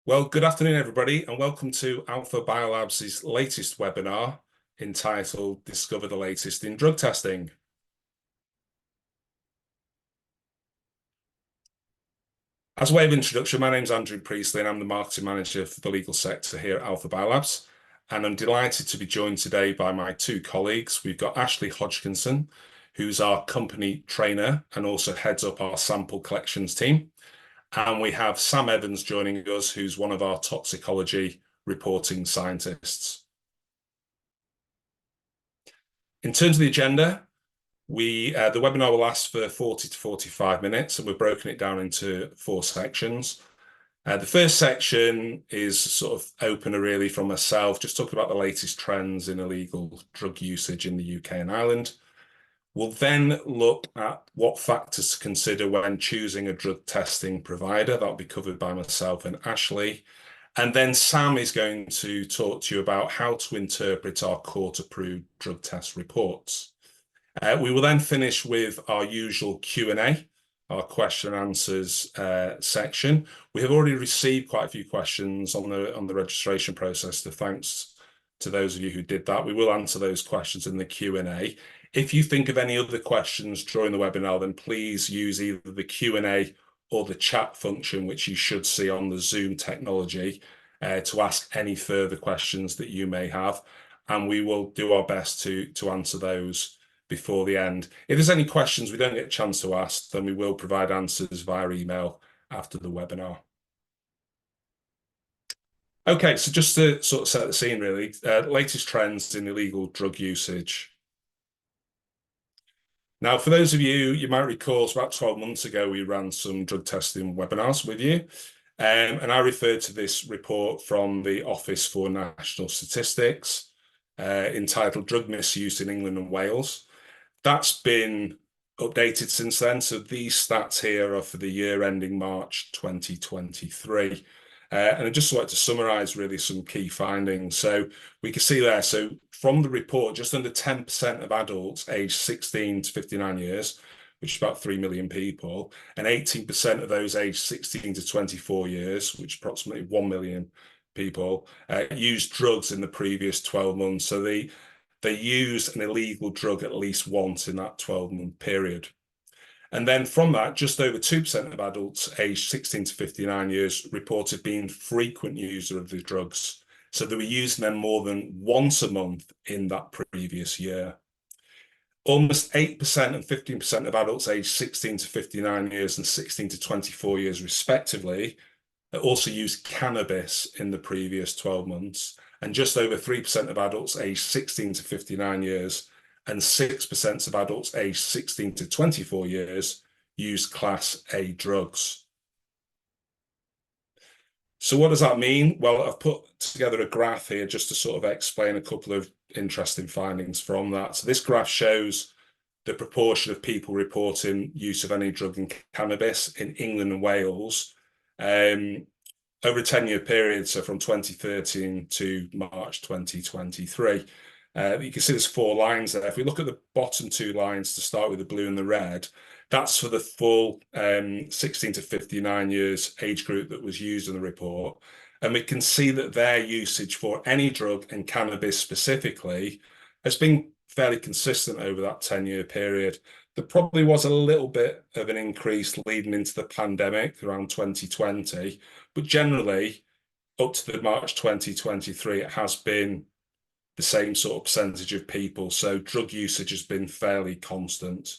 Well, good afternoon, everybody, and welcome to AlphaBiolabs' latest webinar entitled Discover the Latest in Drug Testing. As a way of introduction, my name is Andrew Priestley, and I'm the Marketing Manager for the legal sector here at AlphaBiolabs. And I'm delighted to be joined today by my two colleagues. We've got Ashley Hodgkinson, who's our company trainer and also heads up our sample collections team. And we have Sam Evans joining us, who's one of our toxicology reporting scientists. In terms of the agenda, the webinar will last for 40 to 45 minutes, and we've broken it down into 4 sections. The first section is sort of opener really from myself, just talking about the latest trends in illegal drug usage in the UK and Ireland. We'll then look at what factors to consider when choosing a drug testing provider. That'll be covered by myself and Ashley. And then Sam is going to talk to you about how to interpret our court-approved drug test reports. We will then finish with our usual Q&A, our question and answers section. We have already received quite a few questions on the registration process, so thanks to those of you who did that. We will answer those questions in the Q&A. If you think of any other questions during the webinar, then please use either the Q&A or the chat function, which you should see on the Zoom technology, to ask any further questions that you may have, and we will do our best to answer those before the end. If there's any questions we don't get a chance to ask, then we will provide answers via email after the webinar. Okay, so just to sort of set the scene really, latest trends in illegal drug usage. Now, for those of you, you might recall, about 12 months ago, we ran some drug testing webinars with you. And I referred to this report from the Office for National Statistics, entitled Drug Misuse in England and Wales. That's been updated since then. So these stats here are for the year ending March 2023. And I'd just like to summarize really some key findings. So we can see there, so from the report, just under 10% of adults aged 16 to 59 years, which is about 3 million people, and 18% of those aged 16 to 24 years, which is approximately 1 million people, used drugs in the previous 12 months. So they used an illegal drug at least once in that 12-month period. And then from that, just over 2% of adults aged 16 to 59 years reported being frequent user of the drugs. So they were using them more than once a month in that previous year. Almost 8% and 15% of adults aged 16 to 59 years and 16 to 24 years respectively also used cannabis in the previous 12 months. And just over 3% of adults aged 16 to 59 years and 6% of adults aged 16 to 24 years used Class A drugs. So what does that mean? Well, I've put together a graph here just to sort of explain a couple of interesting findings from that. So this graph shows the proportion of people reporting use of any drug in cannabis in England and Wales over a 10-year period, so from 2013 to March 2023. You can see there's 4 lines there. If we look at the bottom 2 lines to start with, the blue and the red, that's for the full 16 to 59 years age group that was used in the report. And we can see that their usage for any drug, and cannabis specifically, has been fairly consistent over that 10-year period. There probably was a little bit of an increase leading into the pandemic around 2020, but generally, up to the March 2023, it has been the same sort of percentage of people. So drug usage has been fairly constant.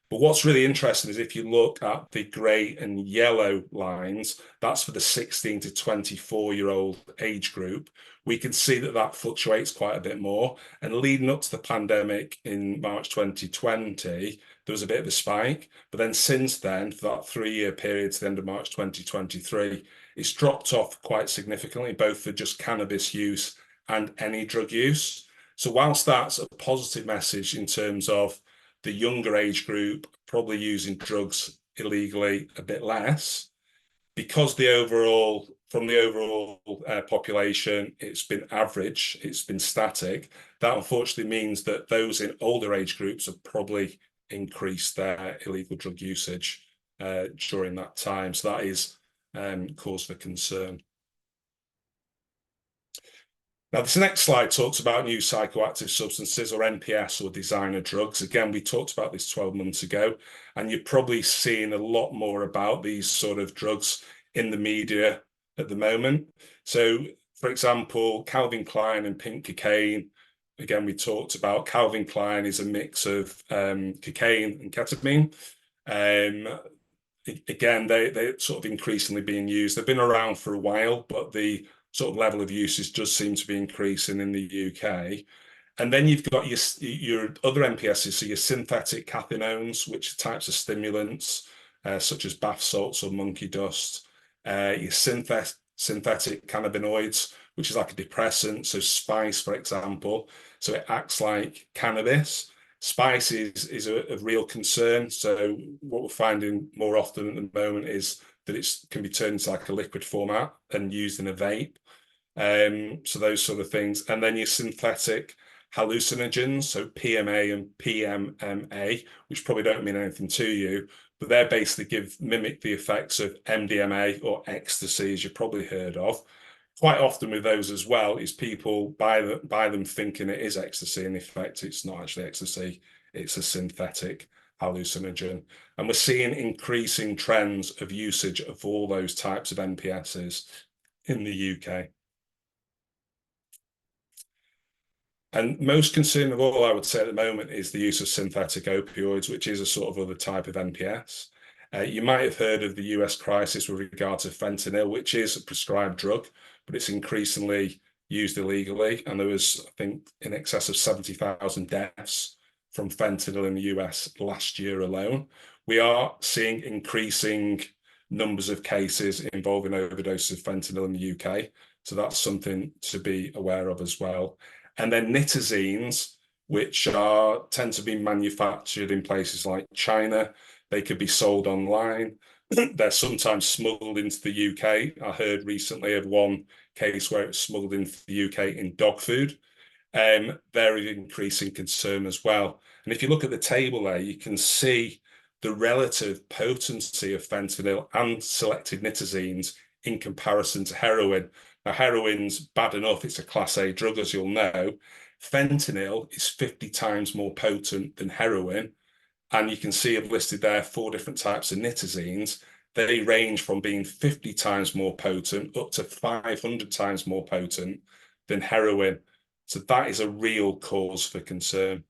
But what's really interesting is if you look at the grey and yellow lines, that's for the 16 to 24-year-old age group, we can see that that fluctuates quite a bit more. And leading up to the pandemic in March 2020, there was a bit of a spike. But then since then, for that 3-year period to the end of March 2023, it's dropped off quite significantly, both for just cannabis use and any drug use. So whilst that's a positive message in terms of the younger age group probably using drugs illegally a bit less, because from the overall population, it's been average, it's been static, that unfortunately means that those in older age groups have probably increased their illegal drug usage during that time. So that is cause for concern. Now, this next slide talks about new psychoactive substances, or NPS, or designer drugs. Again, we talked about this 12 months ago, and you're probably seeing a lot more about these sort of drugs in the media at the moment. So, for example, Calvin Klein and pink cocaine. Again, we talked about Calvin Klein is a mix of cocaine and ketamine. Again, they're sort of increasingly being used. They've been around for a while, but the sort of level of usage does seem to be increasing in the UK. And then you've got your other NPSs, so your synthetic cathinones, which are types of stimulants, such as bath salts or monkey dust. Your synthetic cannabinoids, which is like a depressant, so spice, for example. So it acts like cannabis. Spice is a real concern. So what we're finding more often at the moment is that it can be turned into like a liquid format and used in a vape. So those sort of things. And then your synthetic hallucinogens, so PMA and PMMA, which probably don't mean anything to you, but they're basically mimic the effects of MDMA or ecstasy, as you've probably heard of. Quite often with those as well is people buy them thinking it is ecstasy. In effect, it's not actually ecstasy, it's a synthetic hallucinogen. And we're seeing increasing trends of usage of all those types of NPSs in the UK. And most concerning of all, I would say at the moment, is the use of synthetic opioids, which is a sort of other type of NPS. You might have heard of the US crisis with regard to fentanyl, which is a prescribed drug, but it's increasingly used illegally. And there was, I think, in excess of 70,000 deaths from fentanyl in the US last year alone. We are seeing increasing numbers of cases involving overdoses of fentanyl in the UK. So that's something to be aware of as well. And then nitazines, which tend to be manufactured in places like China. They could be sold online. They're sometimes smuggled into the UK. I heard recently of one case where it was smuggled into the UK in dog food. They're an increasing concern as well. And if you look at the table there, you can see the relative potency of fentanyl and selected nitazines in comparison to heroin. Now, heroin's bad enough, it's a class A drug, as you'll know. Fentanyl is 50 times more potent than heroin. And you can see I've listed there 4 different types of nitazines. They range from being 50 times more potent up to 500 times more potent than heroin. So that is a real cause for concern.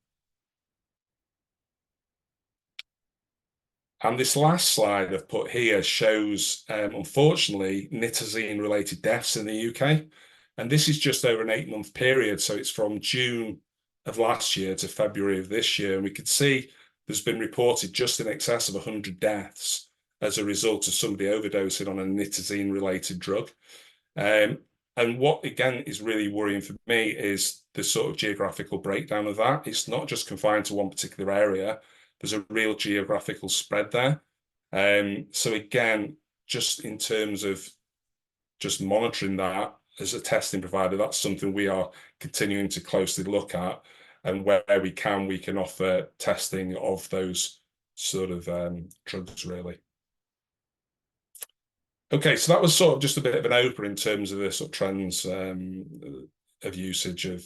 And this last slide I've put here shows, unfortunately, nitazene-related deaths in the UK. And this is just over an 8-month period. So it's from June of last year to February of this year. And we could see there's been reported just in excess of 100 deaths as a result of somebody overdosing on a nitazene-related drug. And what, again, is really worrying for me is the sort of geographical breakdown of that. It's not just confined to one particular area. There's a real geographical spread there. So again, just in terms of just monitoring that as a testing provider, that's something we are continuing to closely look at, and where we can offer testing of those sort of drugs, really. Okay, so that was sort of just a bit of an opener in terms of the sort of trends of usage of,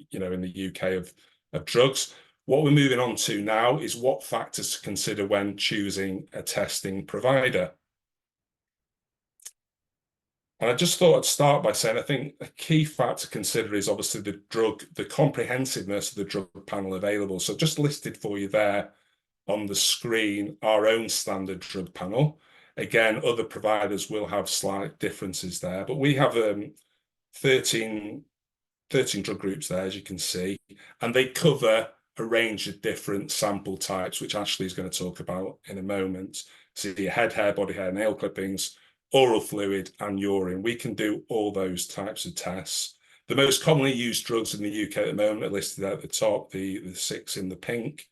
in the UK of drugs. What we're moving on to now is what factors to consider when choosing a testing provider. And I just thought I'd start by saying I think a key factor to consider is obviously the comprehensiveness of the drug panel available. So just listed for you there on the screen, our own standard drug panel. Again, other providers will have slight differences there, but we have 13 drug groups there, as you can see, and they cover a range of different sample types, which Ashley is going to talk about in a moment. So your head hair, body hair, nail clippings, oral fluid, and urine. We can do all those types of tests. The most commonly used drugs in the UK at the moment are listed at the top, the 6 in the pink.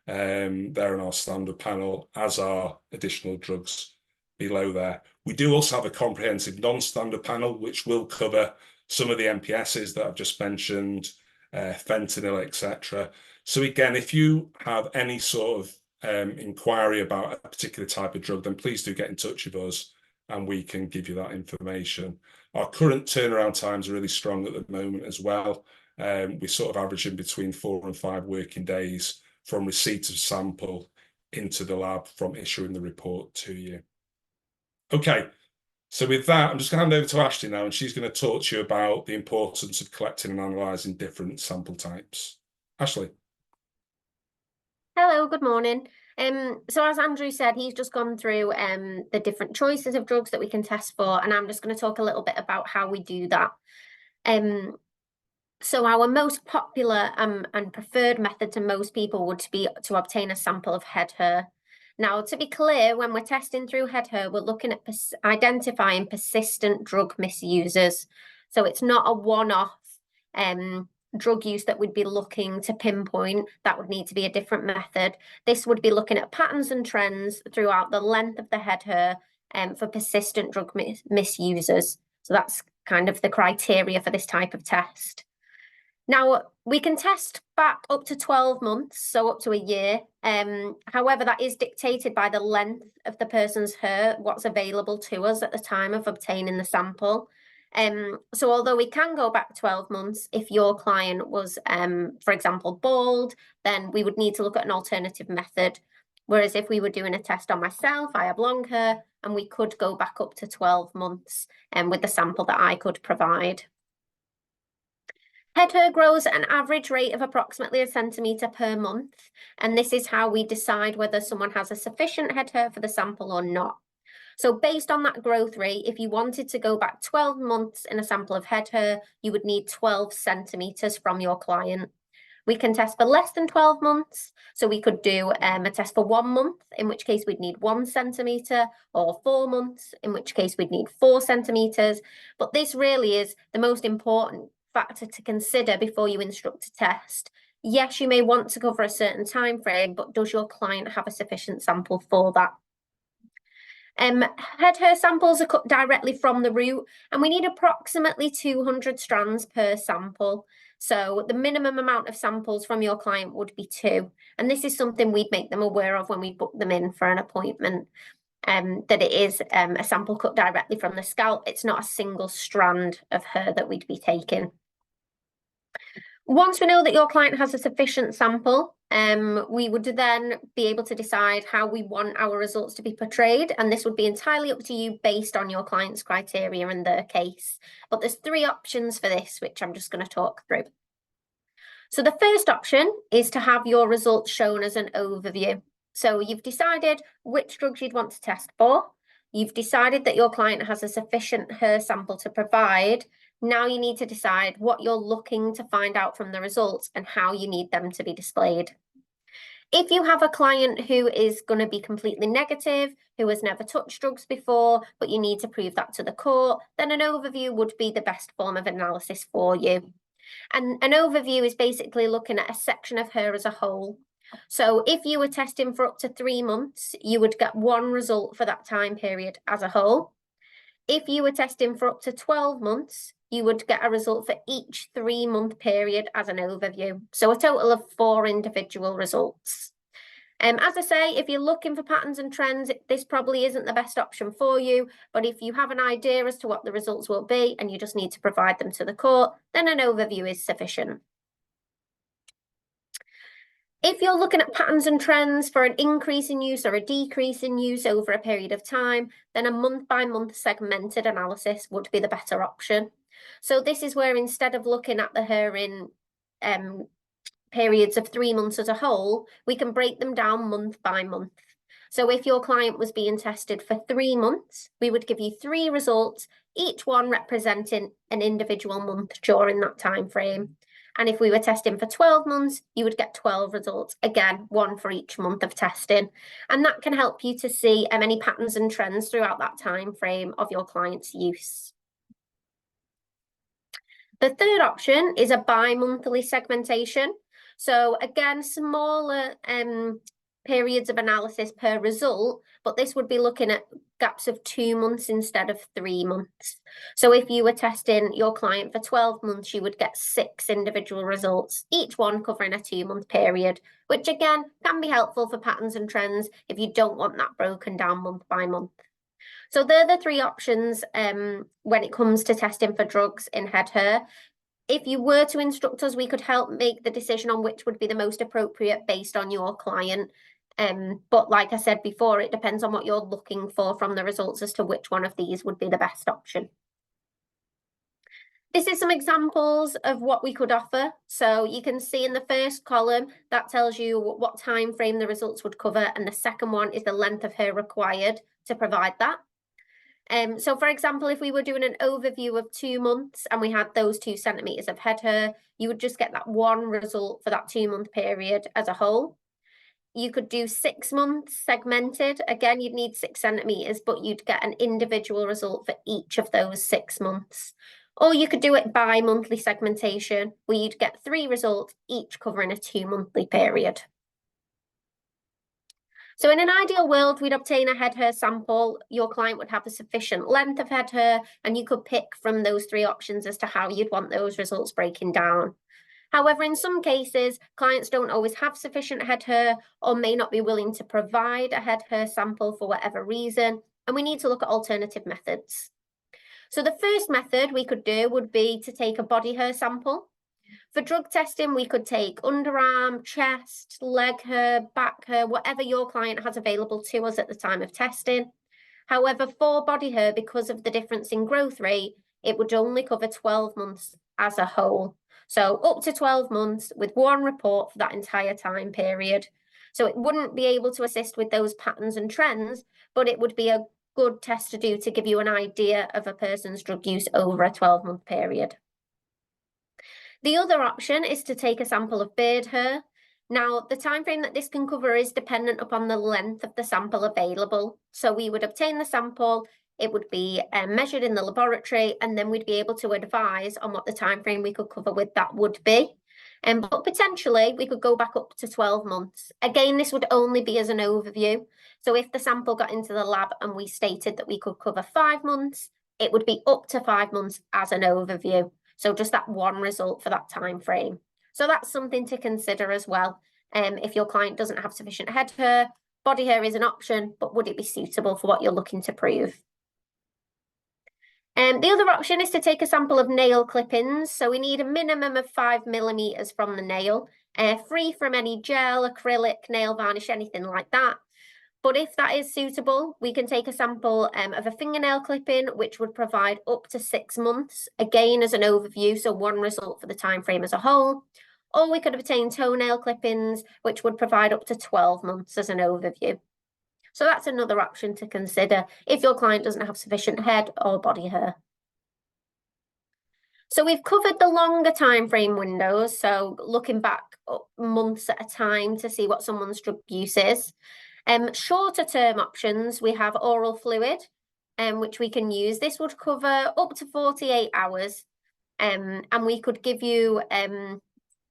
They're in our standard panel, as are additional drugs below there. We do also have a comprehensive non-standard panel, which will cover some of the NPSs that I've just mentioned, fentanyl, etc. So again, if you have any sort of inquiry about a particular type of drug, then please do get in touch with us, and we can give you that information. Our current turnaround times are really strong at the moment as well. We're sort of averaging between 4 and 5 working days from receipt of sample into the lab from issuing the report to you. Okay, so with that, I'm just going to hand over to Ashley now, and she's going to talk to you about the importance of collecting and analysing different sample types. Ashley. Hello, good morning. So as Andrew said, he's just gone through the different choices of drugs that we can test for, and I'm just going to talk a little bit about how we do that. So our most popular and preferred method to most people would be to obtain a sample of head hair. Now, to be clear, when we're testing through head hair, we're looking at identifying persistent drug misusers. So it's not a one-off drug use that we'd be looking to pinpoint. That would need to be a different method. This would be looking at patterns and trends throughout the length of the head hair for persistent drug misusers. So that's kind of the criteria for this type of test. Now, we can test back up to 12 months, so up to a year. However, that is dictated by the length of the person's hair, what's available to us at the time of obtaining the sample. So although we can go back 12 months, if your client was, for example, bald, then we would need to look at an alternative method. Whereas if we were doing a test on myself, I have long hair, and we could go back up to 12 months with the sample that I could provide. Head hair grows at an average rate of approximately 1 centimetre per month, and this is how we decide whether someone has a sufficient head hair for the sample or not. So based on that growth rate, if you wanted to go back 12 months in a sample of head hair, you would need 12 centimetres from your client. We can test for less than 12 months. So we could do a test for 1 month, in which case we'd need 1 centimetre, or 4 months, in which case we'd need 4 centimetres. But this really is the most important factor to consider before you instruct a test. Yes, you may want to cover a certain time frame, but does your client have a sufficient sample for that? Head hair samples are cut directly from the root, and we need approximately 200 strands per sample. So the minimum amount of samples from your client would be 2. And this is something we'd make them aware of when we book them in for an appointment, that it is a sample cut directly from the scalp. It's not a single strand of hair that we'd be taking. Once we know that your client has a sufficient sample, we would then be able to decide how we want our results to be portrayed, and this would be entirely up to you based on your client's criteria and their case. But there's 3 options for this, which I'm just going to talk through. So the first option is to have your results shown as an overview. So you've decided which drugs you'd want to test for. You've decided that your client has a sufficient hair sample to provide. Now you need to decide what you're looking to find out from the results and how you need them to be displayed. If you have a client who is going to be completely negative, who has never touched drugs before, but you need to prove that to the court, then an overview would be the best form of analysis for you. And an overview is basically looking at a section of hair as a whole. So if you were testing for up to 3 months, you would get 1 result for that time period as a whole. If you were testing for up to 12 months, you would get a result for each 3-month period as an overview. So a total of 4 individual results. As I say, if you're looking for patterns and trends, this probably isn't the best option for you. But if you have an idea as to what the results will be and you just need to provide them to the court, then an overview is sufficient. If you're looking at patterns and trends for an increase in use or a decrease in use over a period of time, then a month-by-month segmented analysis would be the better option. So this is where instead of looking at the hair in periods of 3 months as a whole, we can break them down month by month. So if your client was being tested for 3 months, we would give you 3 results, each one representing an individual month during that time frame. And if we were testing for 12 months, you would get 12 results, again, 1 for each month of testing. And that can help you to see any patterns and trends throughout that time frame of your client's use. The third option is a bi-monthly segmentation. So again, smaller periods of analysis per result, but this would be looking at gaps of 2 months instead of 3 months. So if you were testing your client for 12 months, you would get 6 individual results, each one covering a 2-month period, which again can be helpful for patterns and trends if you don't want that broken down month by month. So they're the three options when it comes to testing for drugs in head hair. If you were to instruct us, we could help make the decision on which would be the most appropriate based on your client. But like I said before, it depends on what you're looking for from the results as to which one of these would be the best option. This is some examples of what we could offer. So you can see in the first column, that tells you what time frame the results would cover, and the second one is the length of hair required to provide that. So for example, if we were doing an overview of 2 months and we had those 2 centimeters of head hair, you would just get that one result for that 2-month period as a whole. You could do 6 months segmented. Again, you'd need 6 centimeters, but you'd get an individual result for each of those 6 months. Or you could do it by monthly segmentation, where you'd get 3 results, each covering a 2-monthly period. So in an ideal world, we'd obtain a head hair sample. Your client would have a sufficient length of head hair, and you could pick from those 3 options as to how you'd want those results breaking down. However, in some cases, clients don't always have sufficient head hair or may not be willing to provide a head hair sample for whatever reason, and we need to look at alternative methods. So the first method we could do would be to take a body hair sample. For drug testing, we could take underarm, chest, leg hair, back hair, whatever your client has available to us at the time of testing. However, for body hair, because of the difference in growth rate, it would only cover 12 months as a whole. So up to 12 months with one report for that entire time period. So it wouldn't be able to assist with those patterns and trends, but it would be a good test to do to give you an idea of a person's drug use over a 12-month period. The other option is to take a sample of beard hair. Now, the time frame that this can cover is dependent upon the length of the sample available. So we would obtain the sample, it would be measured in the laboratory, and then we'd be able to advise on what the time frame we could cover with that would be. But potentially, we could go back up to 12 months. Again, this would only be as an overview. So if the sample got into the lab and we stated that we could cover 5 months, it would be up to 5 months as an overview. So just that one result for that time frame. So that's something to consider as well. If your client doesn't have sufficient head hair, body hair is an option, but would it be suitable for what you're looking to prove? The other option is to take a sample of nail clippings. So we need a minimum of 5 millimeters from the nail, free from any gel, acrylic, nail varnish, anything like that. But if that is suitable, we can take a sample of a fingernail clipping, which would provide up to 6 months, again as an overview, so one result for the time frame as a whole. Or we could obtain toenail clippings, which would provide up to 12 months as an overview. So that's another option to consider if your client doesn't have sufficient head or body hair. So we've covered the longer time frame windows, so looking back months at a time to see what someone's drug use is. Shorter term options, we have oral fluid, which we can use. This would cover up to 48 hours, and we could give you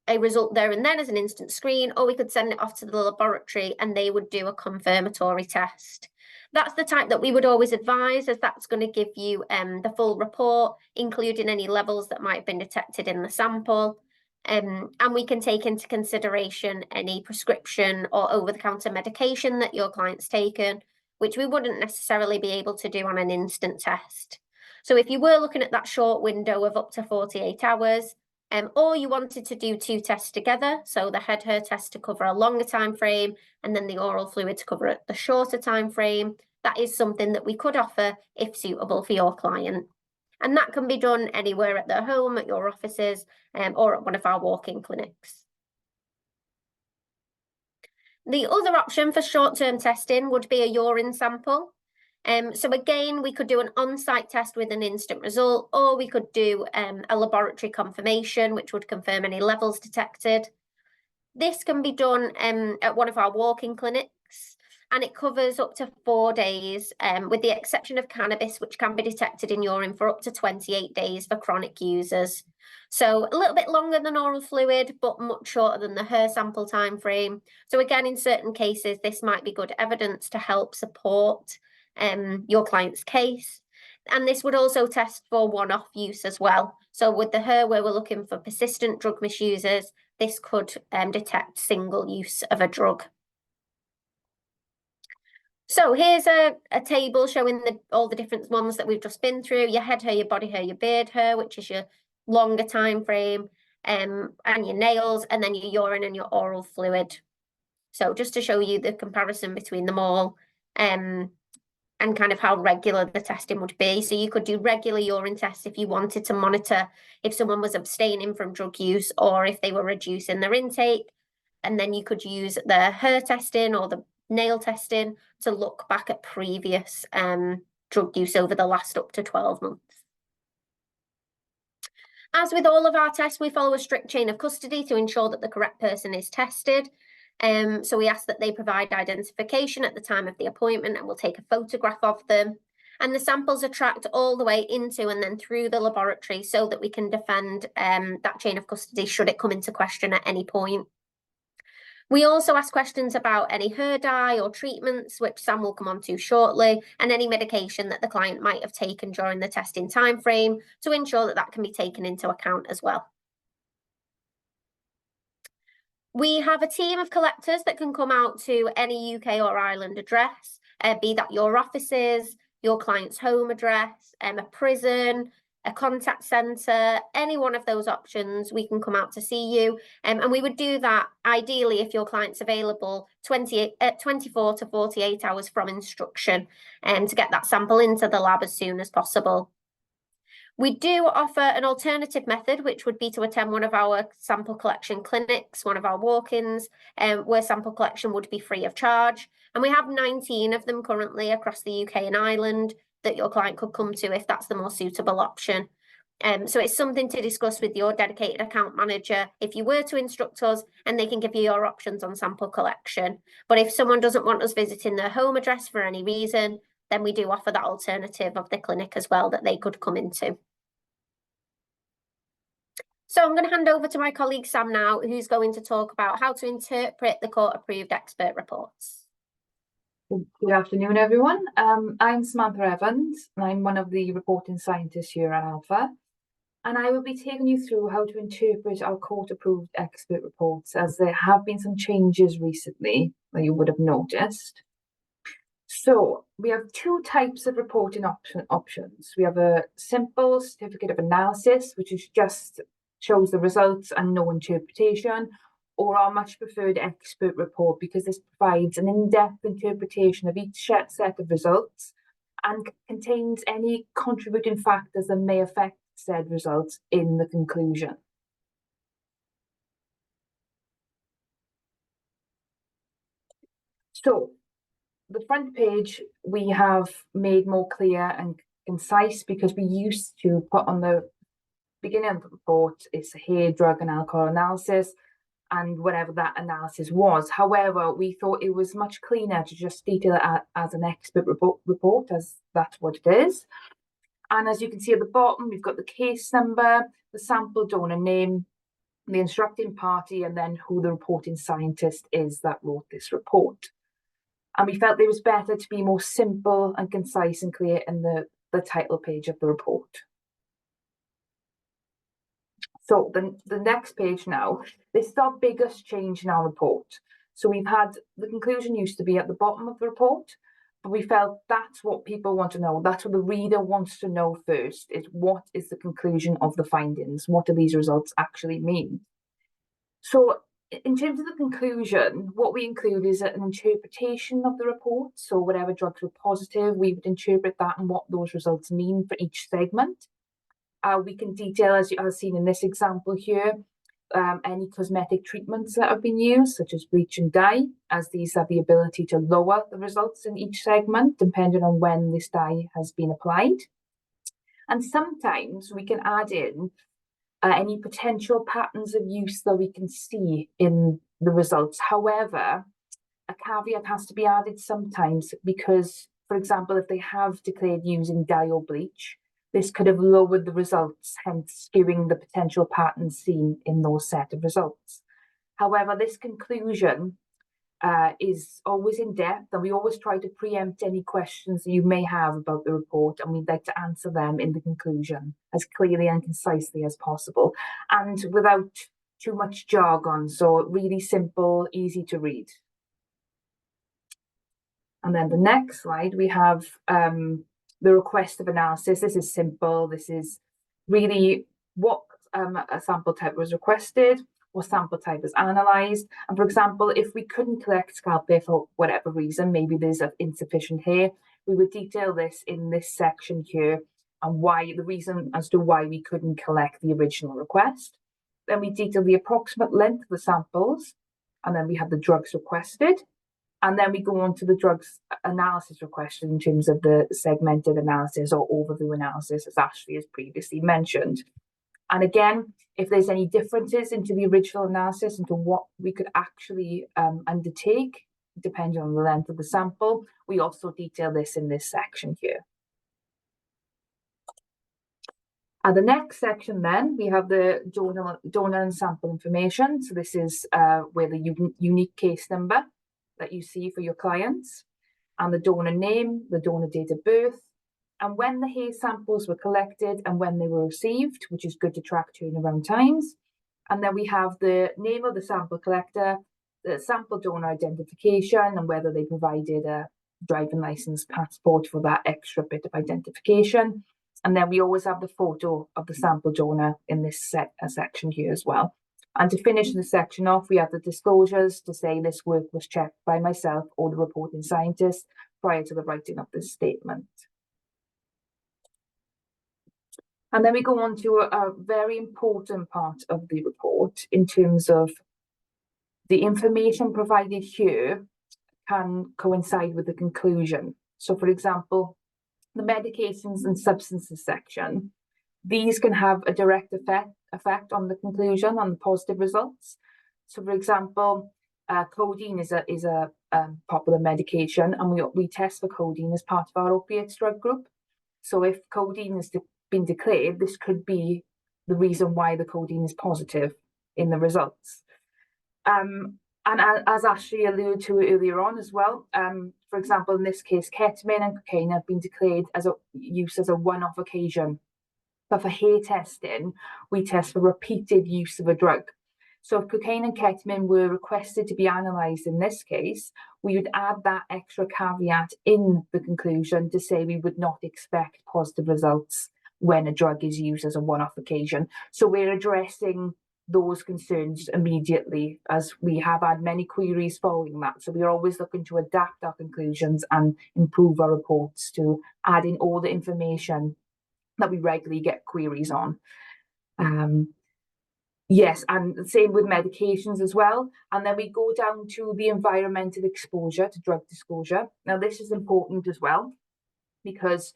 a result there and then as an instant screen, or we could send it off to the laboratory and they would do a confirmatory test. That's the type that we would always advise, as that's going to give you the full report, including any levels that might have been detected in the sample. And we can take into consideration any prescription or over-the-counter medication that your client's taken, which we wouldn't necessarily be able to do on an instant test. So if you were looking at that short window of up to 48 hours, or you wanted to do 2 tests together, so the head hair test to cover a longer time frame and then the oral fluid to cover the shorter time frame, that is something that we could offer if suitable for your client. And that can be done anywhere at their home, at your offices, or at one of our walk-in clinics. The other option for short-term testing would be a urine sample. So again, we could do an on-site test with an instant result, or we could do a laboratory confirmation, which would confirm any levels detected. This can be done at one of our walk-in clinics, and it covers up to 4 days, with the exception of cannabis, which can be detected in urine for up to 28 days for chronic users. So a little bit longer than oral fluid, but much shorter than the hair sample time frame. So again, in certain cases, this might be good evidence to help support your client's case. And this would also test for one-off use as well. So with the hair, where we're looking for persistent drug misusers, this could detect single use of a drug. So here's a table showing all the different ones that we've just been through: your head hair, your body hair, your beard hair, which is your longer time frame, and your nails, and then your urine and your oral fluid. So just to show you the comparison between them all, and kind of how regular the testing would be. So you could do regular urine tests if you wanted to monitor if someone was abstaining from drug use or if they were reducing their intake. And then you could use the hair testing or the nail testing to look back at previous drug use over the last up to 12 months. As with all of our tests, we follow a strict chain of custody to ensure that the correct person is tested. So we ask that they provide identification at the time of the appointment, and we'll take a photograph of them. And the samples are tracked all the way into and then through the laboratory so that we can defend that chain of custody should it come into question at any point. We also ask questions about any hair dye or treatments, which Sam will come on to shortly, and any medication that the client might have taken during the testing timeframe to ensure that that can be taken into account as well. We have a team of collectors that can come out to any UK or Ireland address, be that your offices, your client's home address, a prison, a contact centre, any one of those options, we can come out to see you. And we would do that ideally if your client's available 24 to 48 hours from instruction, to get that sample into the lab as soon as possible. We do offer an alternative method, which would be to attend one of our sample collection clinics, one of our walk-ins, where sample collection would be free of charge. And we have 19 of them currently across the UK and Ireland that your client could come to if that's the more suitable option. So it's something to discuss with your dedicated account manager if you were to instruct us, and they can give you your options on sample collection. But if someone doesn't want us visiting their home address for any reason, then we do offer that alternative of the clinic as well that they could come into. So I'm going to hand over to my colleague Sam now, who's going to talk about how to interpret the court-approved expert reports. Good afternoon, everyone. I'm Samantha Evans, and I'm one of the reporting scientists here at Alpha. And I will be taking you through how to interpret our court-approved expert reports, as there have been some changes recently that you would have noticed. So we have two types of reporting options. We have a simple certificate of analysis, which is just shows the results and no interpretation, or our much preferred expert report, because this provides an in-depth interpretation of each set of results and contains any contributing factors that may affect said results in the conclusion. So the front page we have made more clear and concise, because we used to put on the beginning of the report it's a hair, drug and alcohol analysis and whatever that analysis was. However, we thought it was much cleaner to just detail it as an expert report, as that's what it is. And as you can see at the bottom, we've got the case number, the sample donor name, the instructing party, and then who the reporting scientist is that wrote this report. And we felt it was better to be more simple and concise and clear in the title page of the report. So the next page now, this is our biggest change in our report. So we've had, the conclusion used to be at the bottom of the report, but we felt that's what people want to know. That's what the reader wants to know first, is what is the conclusion of the findings? What do these results actually mean? So in terms of the conclusion, what we include is an interpretation of the report. So whatever drugs were positive, we would interpret that and what those results mean for each segment. We can detail, as you have seen in this example here, any cosmetic treatments that have been used, such as bleach and dye, as these have the ability to lower the results in each segment, depending on when this dye has been applied. And sometimes we can add in any potential patterns of use that we can see in the results. However, a caveat has to be added sometimes, because, for example, if they have declared using dye or bleach, this could have lowered the results, hence skewing the potential patterns seen in those set of results. However, this conclusion is always in depth, and we always try to preempt any questions that you may have about the report, and we'd like to answer them in the conclusion as clearly and concisely as possible, and without too much jargon, so really simple, easy to read. And then the next slide, we have the request of analysis. This is simple. This is really what a sample type was requested, what sample type was analysed. And for example, if we couldn't collect scalp hair for whatever reason, maybe there's insufficient hair, we would detail this in this section here and why, the reason as to why we couldn't collect the original request. Then we detail the approximate length of the samples, and then we have the drugs requested. And then we go on to the drugs analysis requested in terms of the segmented analysis or overview analysis, as Ashley has previously mentioned. And again, if there's any differences into the original analysis, into what we could actually undertake, depending on the length of the sample, we also detail this in this section here. The next section then, we have the donor and sample information. So this is where the unique case number that you see for your clients, and the donor name, the donor date of birth, and when the hair samples were collected and when they were received, which is good to track turnaround times. And then we have the name of the sample collector, the sample donor identification, and whether they provided a driving license, passport for that extra bit of identification. And then we always have the photo of the sample donor in this section here as well. And to finish the section off, we have the disclosures to say this work was checked by myself or the reporting scientist prior to the writing of this statement. And then we go on to a very important part of the report in terms of the information provided here can coincide with the conclusion. So for example, the medications and substances section, these can have a direct effect on the conclusion, on the positive results. So for example, codeine is a popular medication, and we test for codeine as part of our opiates drug group. So if codeine has been declared, this could be the reason why the codeine is positive in the results. And as Ashley alluded to earlier on as well, for example, in this case, ketamine and cocaine have been declared as use as a one-off occasion. But for hair testing, we test for repeated use of a drug. So if cocaine and ketamine were requested to be analysed in this case, we would add that extra caveat in the conclusion to say we would not expect positive results when a drug is used as a one-off occasion. So we're addressing those concerns immediately, as we have had many queries following that. So we're always looking to adapt our conclusions and improve our reports to add in all the information that we regularly get queries on. Yes, and the same with medications as well. And then we go down to the environmental exposure to drug disclosure. Now, this is important as well, because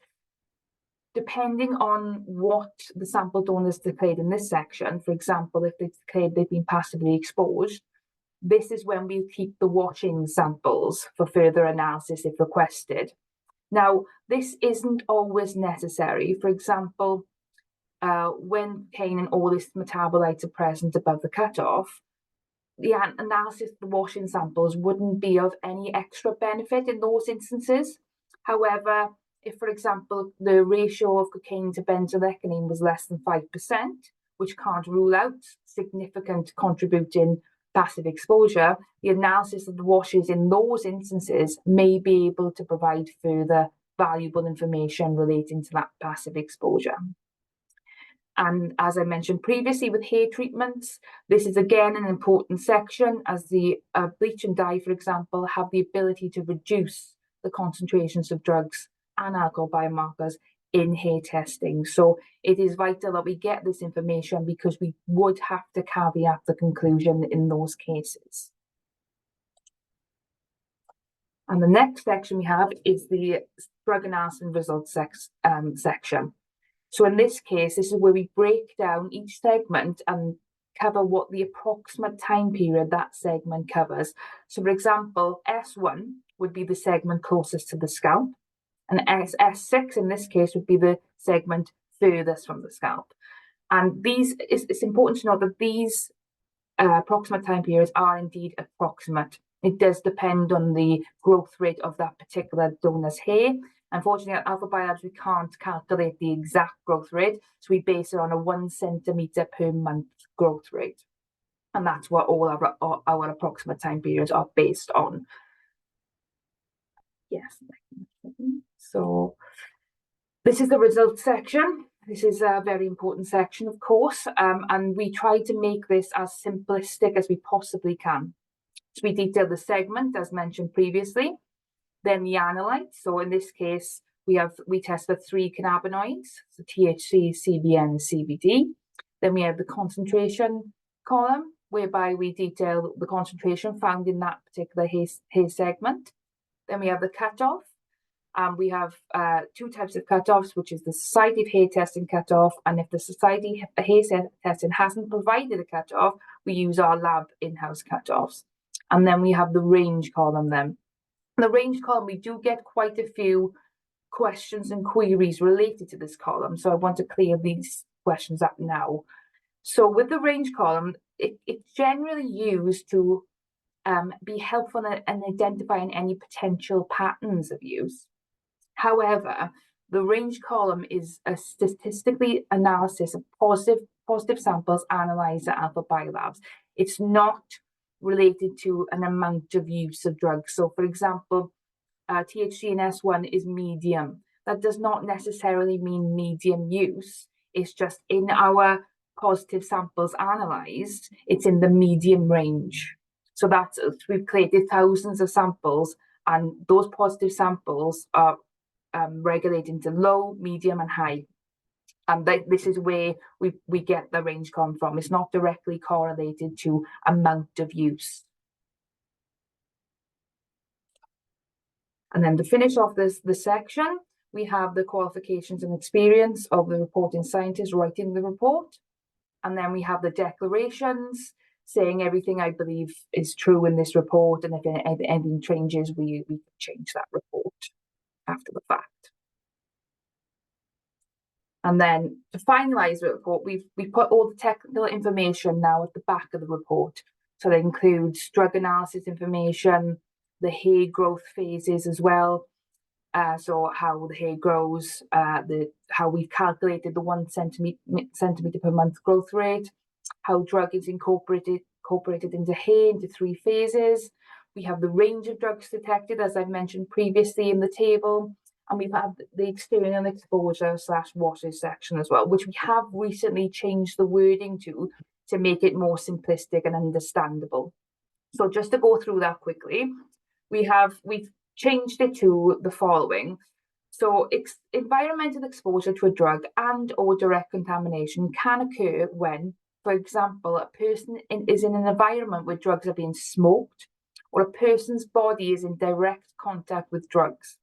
depending on what the sample donors declared in this section, for example, if they declared they've been passively exposed, this is when we keep the washing samples for further analysis if requested. Now, this isn't always necessary. For example, when cocaine and all these metabolites are present above the cutoff, the analysis of the washing samples wouldn't be of any extra benefit in those instances. However, if, for example, the ratio of cocaine to benzoylecgonine was less than 5%, which can't rule out significant contributing passive exposure, the analysis of the washes in those instances may be able to provide further valuable information relating to that passive exposure. And as I mentioned previously with hair treatments, this is again an important section, as the bleach and dye, for example, have the ability to reduce the concentrations of drugs and alcohol biomarkers in hair testing. So it is vital that we get this information, because we would have to caveat the conclusion in those cases. And the next section we have is the drug analysis and results section. So in this case, this is where we break down each segment and cover what the approximate time period that segment covers. So for example, S1 would be the segment closest to the scalp, and S6 in this case would be the segment furthest from the scalp. And it's important to note that these approximate time periods are indeed approximate. It does depend on the growth rate of that particular donor's hair. Unfortunately, at AlphaBiolabs, we can't calculate the exact growth rate, so we base it on a 1 centimetre per month growth rate. And that's what all our approximate time periods are based on. Yes. So this is the results section. This is a very important section, of course, and we try to make this as simplistic as we possibly can. So we detail the segment, as mentioned previously, then the analytes. So in this case, we test for 3 cannabinoids, so THC, CBN, CBD. Then we have the concentration column, whereby we detail the concentration found in that particular haze segment. Then we have the cutoff. We have 2 types of cutoffs, which is the Society of Haze Testing cutoff, and if the Society of Haze Testing hasn't provided a cutoff, we use our lab in-house cutoffs. And then we have the range column then. In the range column, we do get quite a few questions and queries related to this column, so I want to clear these questions up now. So with the range column, it's generally used to be helpful in identifying any potential patterns of use. However, the range column is a statistically analysis of positive samples analyzed at AlphaBiolabs. It's not related to an amount of use of drugs. So, for example, THC in S1 is medium. That does not necessarily mean medium use. It's just in our positive samples analyzed, it's in the medium range. So we've created thousands of samples, and those positive samples are regulated into low, medium, and high. And this is where we get the range column from. It's not directly correlated to amount of use. And then to finish off this section, we have the qualifications and experience of the reporting scientist writing the report. And then we have the declarations saying everything I believe is true in this report, and if anything changes, we change that report after the fact. And then to finalize the report, we put all the technical information now at the back of the report. So that includes drug analysis information, the hair growth phases as well. So how the hair grows, how we've calculated the 1 centimeter per month growth rate, how drug is incorporated into hair into 3 phases. We have the range of drugs detected, as I've mentioned previously in the table, and we've had the external exposure / washes section as well, which we have recently changed the wording to make it more simplistic and understandable. So just to go through that quickly, we've changed it to the following. So environmental exposure to a drug and or direct contamination can occur when, for example, a person is in an environment where drugs are being smoked, or a person's body is in direct contact with drugs.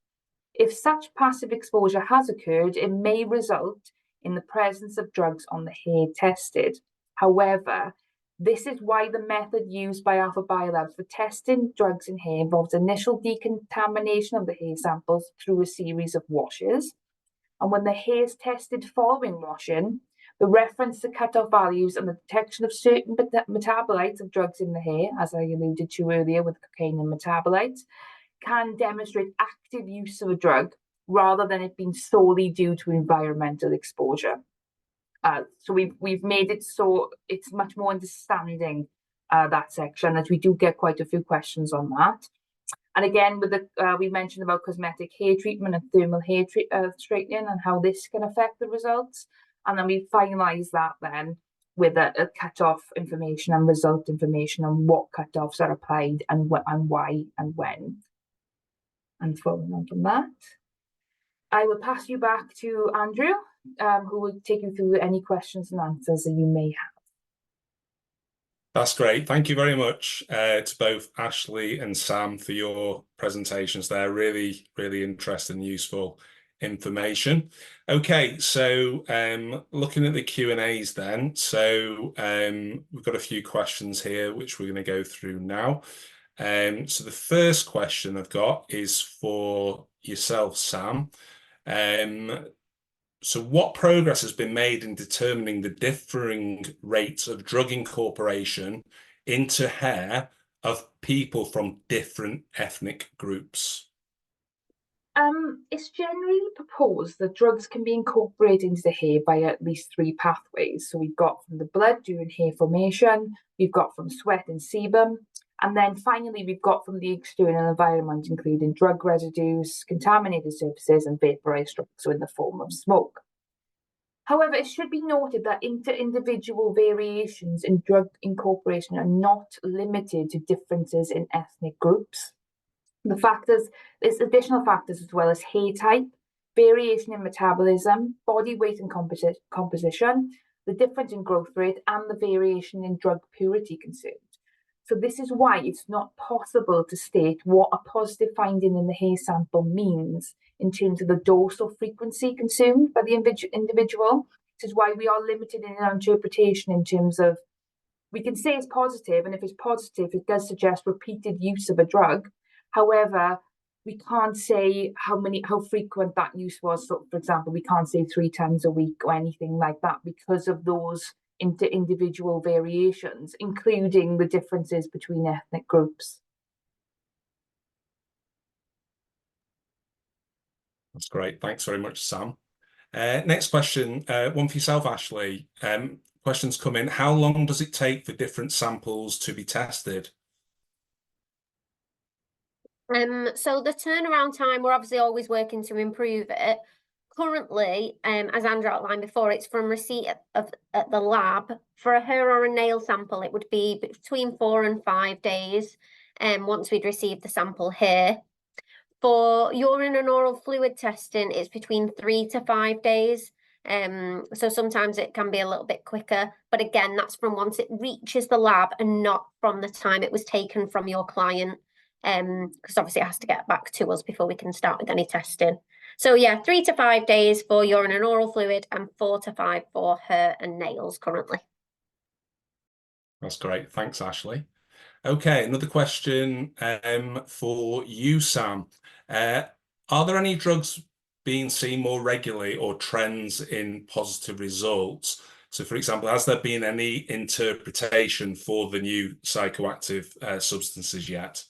If such passive exposure has occurred, it may result in the presence of drugs on the hair tested. However, this is why the method used by AlphaBiolabs for testing drugs in hair involves initial decontamination of the hair samples through a series of washes. And when the hair is tested following washing, the reference to cutoff values and the detection of certain metabolites of drugs in the hair, as I alluded to earlier with cocaine and metabolites, can demonstrate active use of a drug rather than it being solely due to environmental exposure. So we've made it so it's much more understanding that section, as we do get quite a few questions on that. And again, with we mentioned about cosmetic hair treatment and thermal hair straightening and how this can affect the results. And then we finalise that then with a cut-off information and result information on what cut-offs are applied and why and when. And following on from that, I will pass you back to Andrew, who will take you through any questions and answers that you may have. That's great. Thank you very much to both Ashley and Sam for your presentations there. Really, really interesting, useful information. Okay, so looking at the Q&As then. So we've got a few questions here, which we're going to go through now. So the first question I've got is for yourself, Sam. So what progress has been made in determining the differing rates of drug incorporation into hair of people from different ethnic groups? It's generally proposed that drugs can be incorporated into the hair by at least 3 pathways. So we've got from the blood during hair formation, we've got from sweat and sebum, And then finally, we've got from the external environment, including drug residues, contaminated surfaces, and vaporized drugs, so in the form of smoke. However, it should be noted that inter-individual variations in drug incorporation are not limited to differences in ethnic groups. There's additional factors as well as hair type, variation in metabolism, body weight and composition, the difference in growth rate, and the variation in drug purity concerned. So this is why it's not possible to state what a positive finding in the hair sample means in terms of the dose or frequency consumed by the individual. This is why we are limited in our interpretation in terms of, we can say it's positive, and if it's positive, it does suggest repeated use of a drug. However, we can't say how frequent that use was. So, for example, we can't say 3 times a week or anything like that because of those individual variations, including the differences between ethnic groups. That's great. Thanks very much, Sam. Next question, one for yourself, Ashley. Questions come in. How long does it take for different samples to be tested? So the turnaround time, we're obviously always working to improve it. Currently, as Andrew outlined before, it's from receipt at the lab. For a hair or a nail sample, it would be between 4 and 5 days once we'd received the sample here. For urine and oral fluid testing, it's between 3 to 5 days. So sometimes it can be a little bit quicker, but again, that's from once it reaches the lab and not from the time it was taken from your client. Because obviously it has to get back to us before we can start with any testing. So yeah, 3 to 5 days for urine and oral fluid and 4 to 5 for hair and nails currently. That's great. Thanks, Ashley. Okay, another question for you, Sam. Are there any drugs being seen more regularly or trends in positive results? So, for example, has there been any interpretation for the new psychoactive substances yet?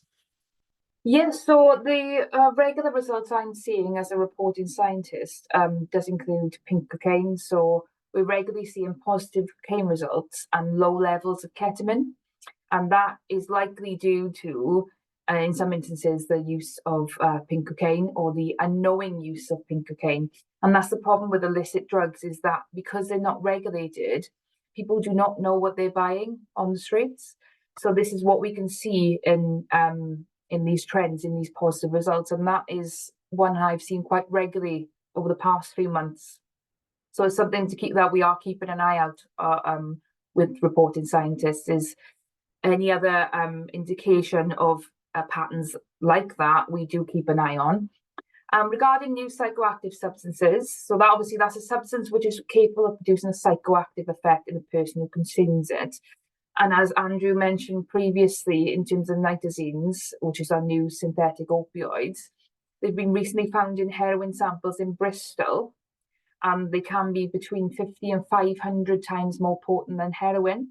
Yes, so the regular results I'm seeing as a reporting scientist does include pink cocaine. So we're regularly seeing positive cocaine results and low levels of ketamine. And that is likely due to, in some instances, the use of pink cocaine or the unknowing use of pink cocaine. And that's the problem with illicit drugs, is that because they're not regulated, people do not know what they're buying on the streets. So this is what we can see in these trends, in these positive results. And that is one I've seen quite regularly over the past few months. So it's something to keep, that we are keeping an eye out with reporting scientists, is any other indication of patterns like that, we do keep an eye on. Regarding new psychoactive substances, so that obviously that's a substance which is capable of producing a psychoactive effect in the person who consumes it. And as Andrew mentioned previously, in terms of nitazines, which is our new synthetic opioids, they've been recently found in heroin samples in Bristol, and they can be between 50 and 500 times more potent than heroin.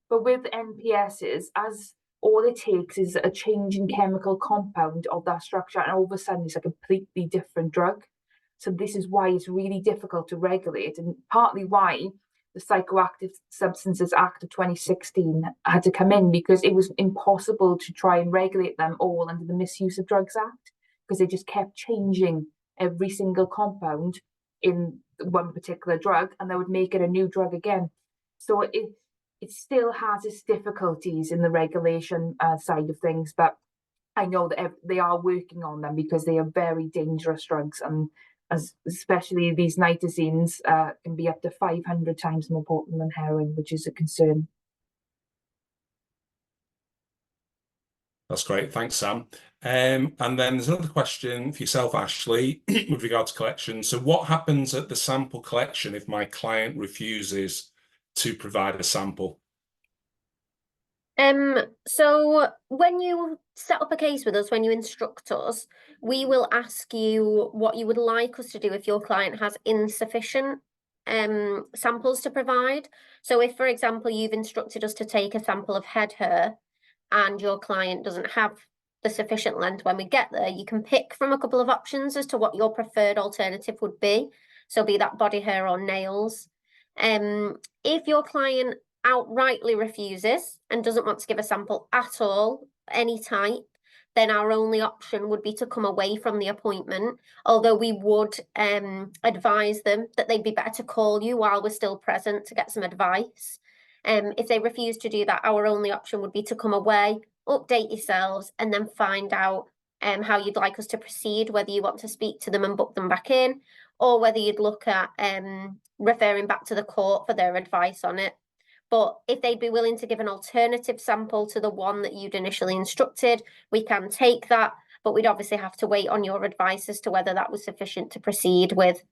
But with NPSs, as all it takes is a change in chemical compound of that structure, and all of a sudden it's a completely different drug. So this is why it's really difficult to regulate, and partly why the Psychoactive Substances Act of 2016 had to come in, because it was impossible to try and regulate them all under the Misuse of Drugs Act, because they just kept changing every single compound in one particular drug, and they would make it a new drug again. So it still has its difficulties in the regulation side of things, but I know that they are working on them, because they are very dangerous drugs, and especially these nitazines can be up to 500 times more potent than heroin, which is a concern. That's great. Thanks, Sam. And then there's another question for yourself, Ashley, with regard to collection. So what happens at the sample collection if my client refuses to provide a sample? So when you set up a case with us, when you instruct us, we will ask you what you would like us to do if your client has insufficient samples to provide. So if, for example, you've instructed us to take a sample of head hair and your client doesn't have the sufficient length when we get there, you can pick from a couple of options as to what your preferred alternative would be. So be that body hair or nails. If your client outrightly refuses and doesn't want to give a sample at all, any type, then our only option would be to come away from the appointment, although we would advise them that they'd be better to call you while we're still present to get some advice. If they refuse to do that, our only option would be to come away, update yourselves, and then find out how you'd like us to proceed, whether you want to speak to them and book them back in, or whether you'd look at referring back to the court for their advice on it. But if they'd be willing to give an alternative sample to the one that you'd initially instructed, we can take that, but we'd obviously have to wait on your advice as to whether that was sufficient to proceed with.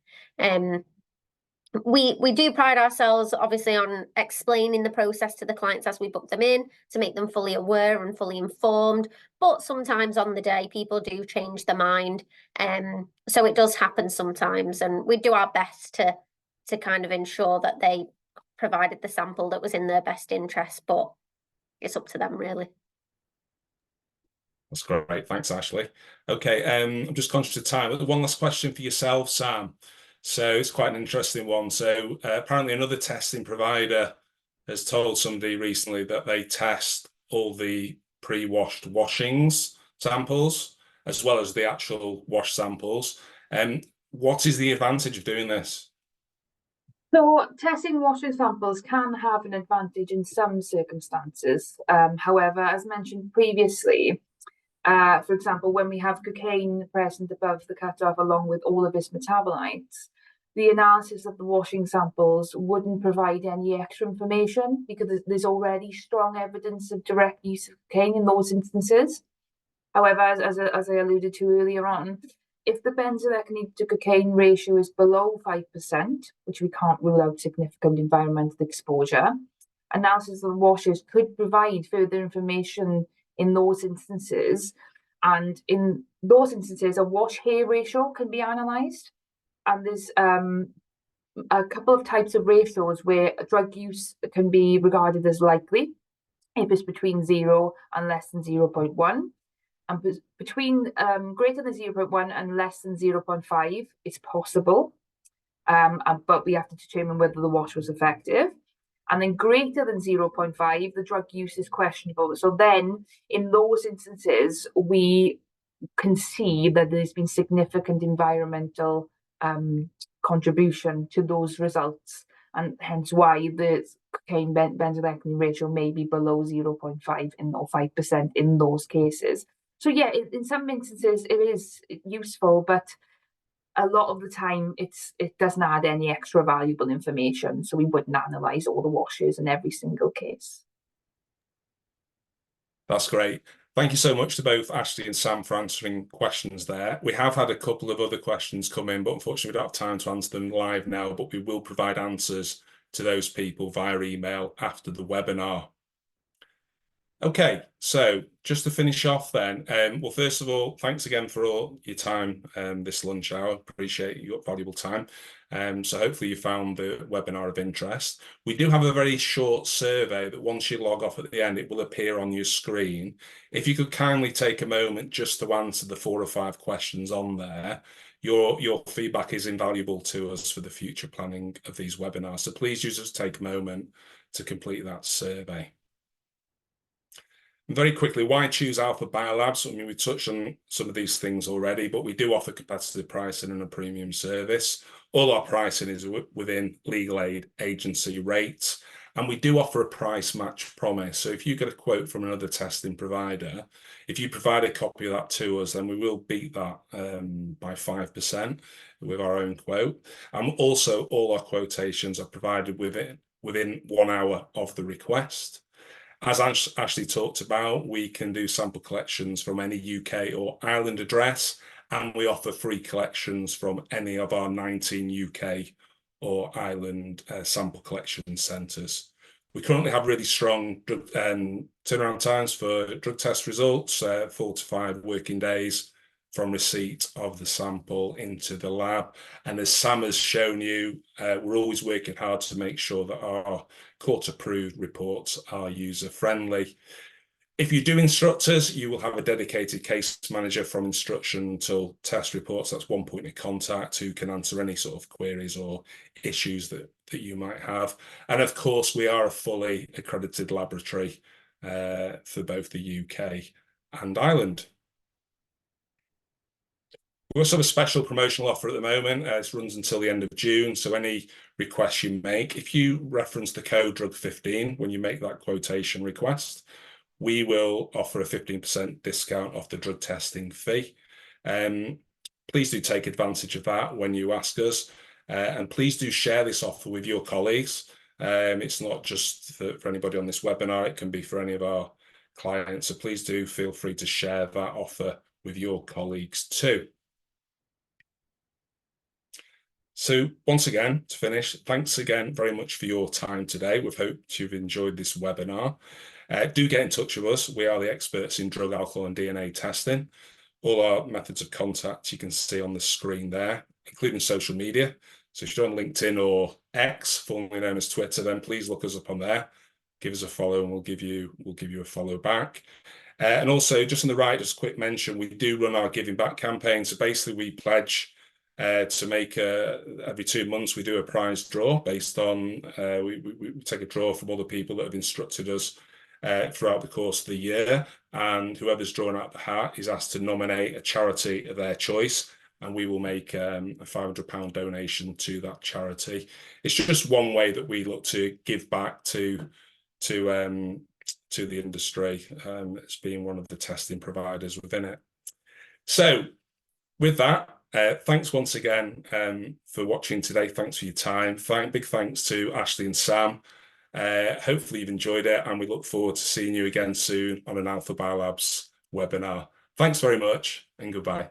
We do pride ourselves, obviously, on explaining the process to the clients as we book them in to make them fully aware and fully informed. But sometimes on the day, people do change their mind. So it does happen sometimes, and we do our best to kind of ensure that they provided the sample that was in their best interest, but it's up to them, really. That's great. Thanks, Ashley. Okay, I'm just conscious of time. One last question for yourself, Sam. So it's quite an interesting one. So apparently another testing provider has told somebody recently that they test all the pre-washed washings samples as well as the actual wash samples. What is the advantage of doing this? So testing washing samples can have an advantage in some circumstances. However, as mentioned previously, for example, when we have cocaine present above the cutoff along with all of its metabolites, the analysis of the washing samples wouldn't provide any extra information because there's already strong evidence of direct use of cocaine in those instances. However, as I alluded to earlier on, if the benzoylecgonate to cocaine ratio is below 5%, which we can't rule out significant environmental exposure, analysis of the washes could provide further information in those instances. And in those instances, a wash-hair ratio can be analysed. And there's a couple of types of ratios where drug use can be regarded as likely if it's between 0 and less than 0.1. And between greater than 0.1 and less than 0.5, it's possible, but we have to determine whether the wash was effective. And then greater than 0.5, the drug use is questionable. So then, in those instances, we can see that there's been significant environmental contribution to those results, and hence why the cocaine benzoylecgonate ratio may be below 0.5 or 5% in those cases. So yeah, in some instances it is useful, but a lot of the time it doesn't add any extra valuable information. So we wouldn't analyze all the washes in every single case. That's great. Thank you so much to both Ashley and Sam for answering questions there. We have had a couple of other questions come in, but unfortunately we don't have time to answer them live now, but we will provide answers to those people via email after the webinar. Okay, so just to finish off then, well, first of all, thanks again for all your time this lunch hour. Appreciate your valuable time. So hopefully you found the webinar of interest. We do have a very short survey that once you log off at the end, it will appear on your screen. If you could kindly take a moment just to answer the 4 or 5 questions on there, your feedback is invaluable to us for the future planning of these webinars. So please just take a moment to complete that survey. Very quickly, why choose AlphaBiolabs? I mean, we touched on some of these things already, but we do offer competitive pricing and a premium service. All our pricing is within legal aid agency rates, and we do offer a price match promise. So if you get a quote from another testing provider, if you provide a copy of that to us, then we will beat that by 5% with our own quote. And also, all our quotations are provided within 1 hour of the request. As Ashley talked about, we can do sample collections from any UK or Ireland address, and we offer free collections from any of our 19 UK or Ireland sample collection centres. We currently have really strong turnaround times for drug test results, 4 to 5 working days from receipt of the sample into the lab. And as Sam has shown you, we're always working hard to make sure that our court-approved reports are user-friendly. If you do instructors, you will have a dedicated case manager from instruction until test reports. That's one point of contact who can answer any sort of queries or issues that you might have. And of course, we are a fully accredited laboratory for both the UK and Ireland. We also have a special promotional offer at the moment. It runs until the end of June. So any requests you make, if you reference the code DRUG15 when you make that quotation request, we will offer a 15% discount off the drug testing fee. Please do take advantage of that when you ask us. And please do share this offer with your colleagues. It's not just for anybody on this webinar, it can be for any of our clients. So please do feel free to share that offer with your colleagues too. So once again, to finish, thanks again very much for your time today. We've hoped you've enjoyed this webinar. Do get in touch with us. We are the experts in drug, alcohol and DNA testing. All our methods of contact you can see on the screen there, including social media. So if you're on LinkedIn or X, formerly known as Twitter, then please look us up on there. Give us a follow and we'll give you a follow back. And also just on the right, just a quick mention, we do run our giving back campaign. So basically we pledge to make every 2 months we do a prize draw based on we take a draw from all the people that have instructed us throughout the course of the year, and whoever's drawn out the hat is asked to nominate a charity of their choice, and we will make a £500 donation to that charity. It's just one way that we look to give back to the industry as being one of the testing providers within it. So with that, thanks once again for watching today. Thanks for your time. Big thanks to Ashley and Sam. Hopefully you've enjoyed it, and we look forward to seeing you again soon on an AlphaBiolabs webinar. Thanks very much and goodbye.